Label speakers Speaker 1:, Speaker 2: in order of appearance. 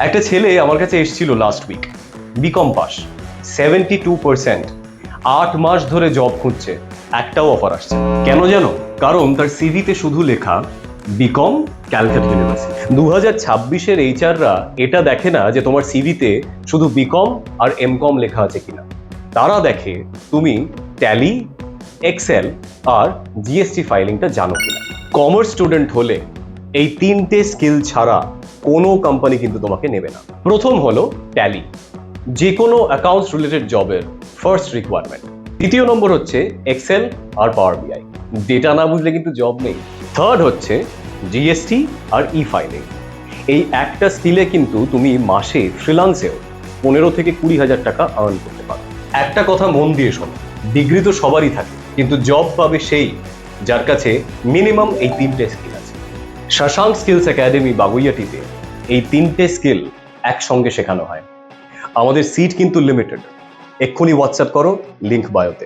Speaker 1: একটা ছেলে আমার কাছে এসেছিল লাস্ট উইক, বিকম পাস, 72%, 8 মাস ধরে জব খুঁজছে, একটাও অফার আসছে। কেন জানো? কারণ তার সিভিতে শুধু লেখা বিকম ক্যালকাটা ইউনিভার্সিটি। 2026-এর এইচআররা এটা দেখে না যে তোমার সিভিতে শুধু বিকম আর এমকম লেখা আছে কিনা, তারা দেখে তুমি ট্যালি, এক্সেল আর জিএসটি ফাইলিংটা জানো কিনা। কমার্স স্টুডেন্ট হলে এই 3টে স্কিল ছাড়া কোনো কোম্পানি কিন্তু তোমাকে নেবে না। প্রথম হলো ট্যালি, যে কোনো অ্যাকাউন্টস রিলেটেড জবের ফার্স্ট রিকোয়ারমেন্ট। দ্বিতীয় নম্বর হচ্ছে এক্সেল আর পাওয়ার বিআই, ডেটা না বুঝলে কিন্তু জব নেই। থার্ড হচ্ছে জিএসটি আর ই ফাইলিং। এই একটা স্কিলে কিন্তু তুমি মাসে ফ্রিল্যান্সেও 15 থেকে 20,000 টাকা আর্ন করতে পারো। একটা কথা মন দিয়ে শোনো, ডিগ্রি তো সবারই থাকে, কিন্তু জব পাবে সেই যার কাছে মিনিমাম এই 3টে স্কিল আছে। শশাঙ্ক স্কিলস একাডেমি বাগুইয়াটিতে এই 3টে স্কিল একসঙ্গে শেখানো হয়। আমাদের সিট কিন্তু লিমিটেড। এক্ষুনি হোয়াটসঅ্যাপ করো, লিংক বায়োতে।